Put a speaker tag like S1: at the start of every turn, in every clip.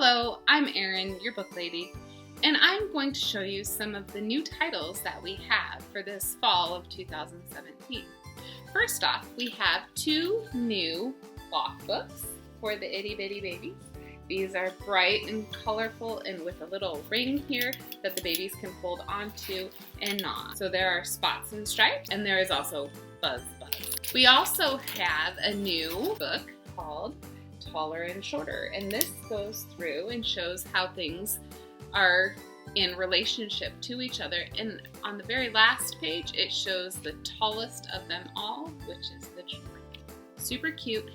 S1: Hello, I'm Erin, your book lady, and I'm going to show you some of the new titles that we have for this fall of 2017. First off, we have 2 new clock books for the itty bitty babies. These are bright and colorful and with a little ring here that the babies can hold onto and gnaw. So there are spots and stripes, and there is also Buzz Buzz. We also have a new book called Taller and Shorter, and this goes through and shows how things are in relationship to each other. And on the very last page, it shows the tallest of them all, which is the tree. Super cute.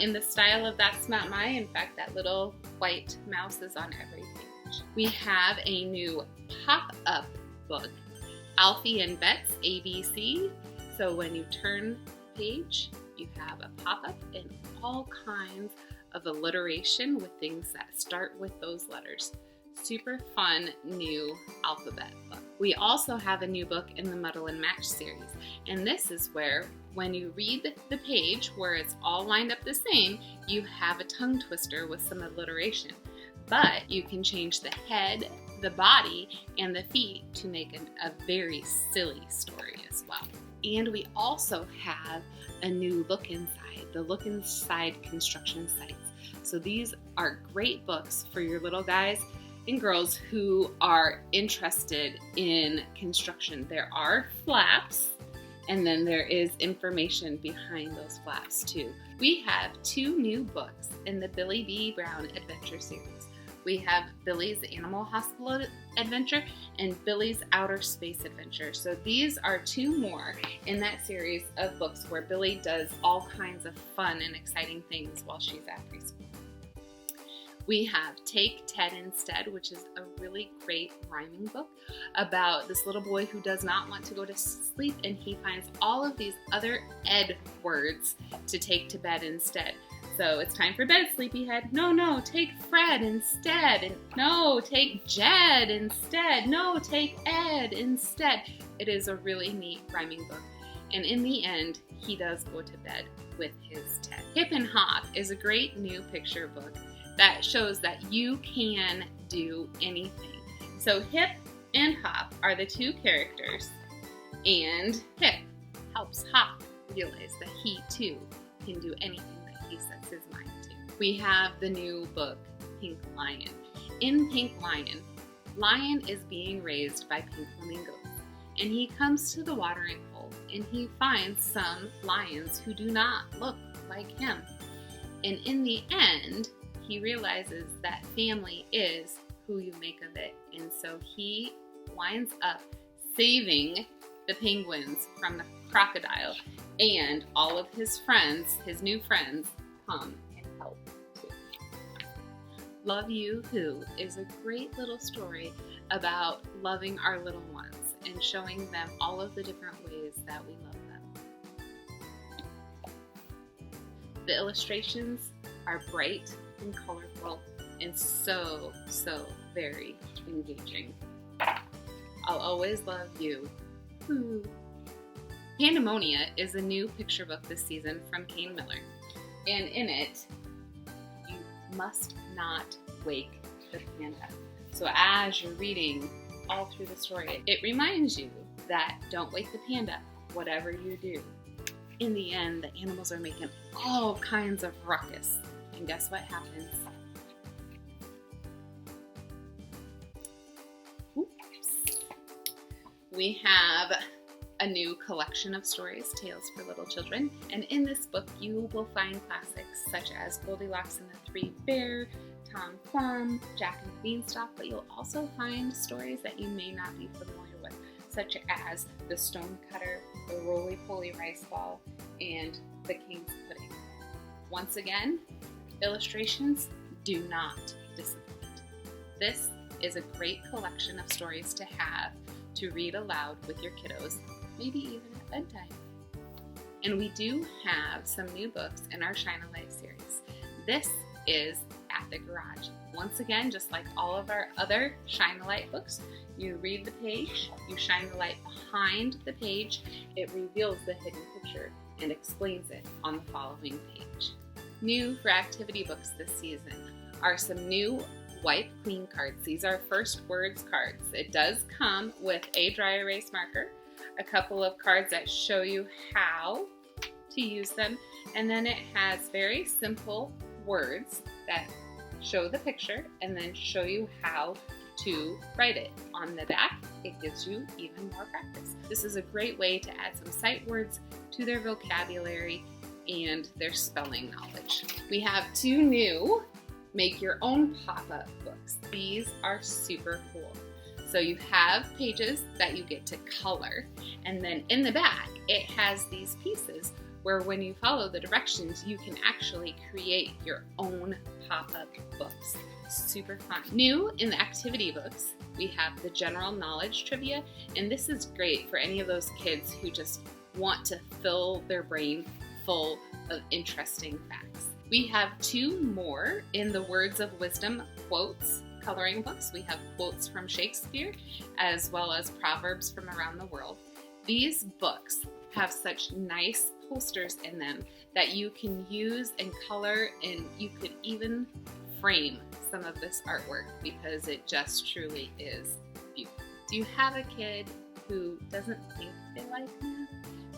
S1: In the style of That's Not My. In fact, that little white mouse is on every page. We have a new pop-up book, Alfie and Bet's ABC. So when you turn the page, you have a pop-up and all kinds of alliteration with things that start with those letters. Super fun new alphabet book. We also have a new book in the Muddle and Match series, and this is where when you read the page where it's all lined up the same, you have a tongue twister with some alliteration, but you can change the head, the body, and the feet to make a very silly story as well. And we also have a new Look Inside, the Look Inside construction sites. So these are great books for your little guys and girls who are interested in construction. There are flaps, and then there is information behind those flaps too. We have 2 new books in the Billy B. Brown Adventure series. We have Billy's Animal Hospital Adventure and Billy's Outer Space Adventure. So these are 2 more in that series of books where Billy does all kinds of fun and exciting things while she's at preschool. We have Take Ted Instead, which is a really great rhyming book about this little boy who does not want to go to sleep, and he finds all of these other Ed words to take to bed instead. So it's time for bed, sleepyhead. No, take Fred instead. And no, take Jed instead. No, take Ed instead. It is a really neat rhyming book. And in the end, he does go to bed with his Ted. Hip and Hop is a great new picture book that shows that you can do anything. So Hip and Hop are the 2 characters, and Hip helps Hop realize that he too can do anything that he sets his mind to. We have the new book, Pink Lion. In Pink Lion, Lion is being raised by pink flamingos, and he comes to the watering hole and he finds some lions who do not look like him. And in the end, he realizes that family is who you make of it. And so he winds up saving the penguins from the crocodile, and all of his friends, his new friends, come and help too. Love You Who is a great little story about loving our little ones and showing them all of the different ways that we love them. The illustrations are bright and colorful and so very engaging. I'll Always Love You. Ooh. Pandemonia is a new picture book this season from Kane Miller, and in it, you must not wake the panda. So as you're reading all through the story, it reminds you that don't wake the panda, whatever you do. In the end, the animals are making all kinds of ruckus. And guess what happens? Oops. We have a new collection of stories, Tales for Little Children. And in this book, you will find classics such as Goldilocks and the 3 Bears, Tom Thumb, Jack and the Beanstalk, but you'll also find stories that you may not be familiar with, such as The Stonecutter, The Roly-Poly Rice Ball, and The King's Pudding. Once again, illustrations do not disappoint. This is a great collection of stories to have to read aloud with your kiddos, maybe even at bedtime. And we do have some new books in our Shine a Light series. This is At the Garage. Once again, just like all of our other Shine a Light books, you read the page, you shine the light behind the page, it reveals the hidden picture and explains it on the following page. New for activity books this season are some new Wipe Clean cards. These are first words cards. It does come with a dry erase marker, a couple of cards that show you how to use them, and then it has very simple words that show the picture and then show you how to write it. On the back, it gives you even more practice. This is a great way to add some sight words to their vocabulary and their spelling knowledge. We have 2 new make your own pop-up books. These are super cool. So you have pages that you get to color, and then in the back it has these pieces where when you follow the directions you can actually create your own pop-up books. Super fun. New in the activity books, we have the general knowledge trivia, and this is great for any of those kids who just want to fill their brain full of interesting facts. We have 2 more in the Words of Wisdom quotes coloring books. We have quotes from Shakespeare as well as proverbs from around the world. These books have such nice posters in them that you can use and color, and you could even frame some of this artwork because it just truly is beautiful. Do you have a kid who doesn't think they like math?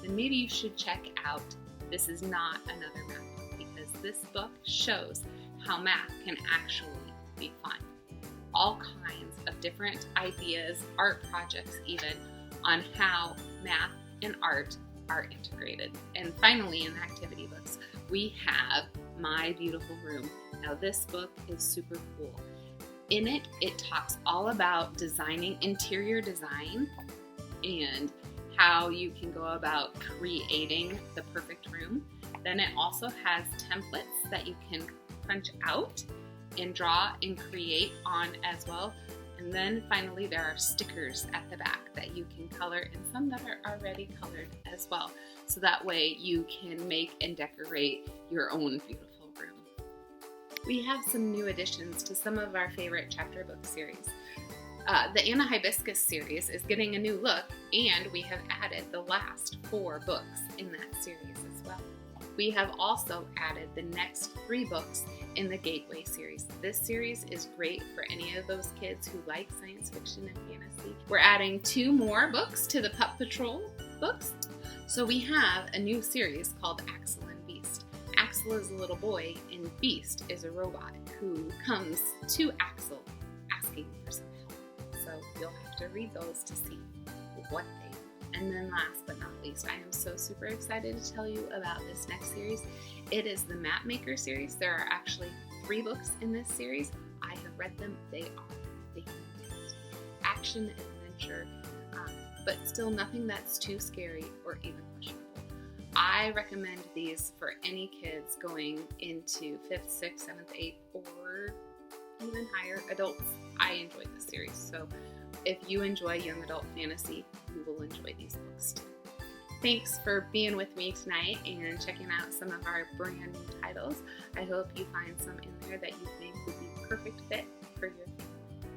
S1: Then maybe you should check out This Is Not Another Math Book, because this book shows how math can actually be fun. All kinds of different ideas, art projects even, on how math and art are integrated. And finally, in the activity books, we have My Beautiful Room. Now this book is super cool. In it, it talks all about designing, interior design, and how you can go about creating the perfect room. Then it also has templates that you can punch out and draw and create on as well. And then finally there are stickers at the back that you can color, and some that are already colored as well. So that way you can make and decorate your own beautiful room. We have some new additions to some of our favorite chapter book series. The Anna Hibiscus series is getting a new look, and we have added the last 4 books in that series as well. We have also added the next 3 books in the Gateway series. This series is great for any of those kids who like science fiction and fantasy. We're adding 2 more books to the Pup Patrol books. So we have a new series called Axel and Beast. Axel is a little boy and Beast is a robot who comes to Axel asking for some help. So you'll have to read those to see what they do. And then last but not least, I am so super excited to tell you about this next series. It is the Map Maker series. There are actually 3 books in this series. I have read them. They are fantastic. Action, adventure, but still nothing that's too scary or even questionable. I recommend these for any kids going into 5th, 6th, 7th, 8th, or even higher adults. I enjoyed this series. So if you enjoy young adult fantasy, you will enjoy these books too. Thanks for being with me tonight and checking out some of our brand new titles. I hope you find some in there that you think would be perfect fit for your family.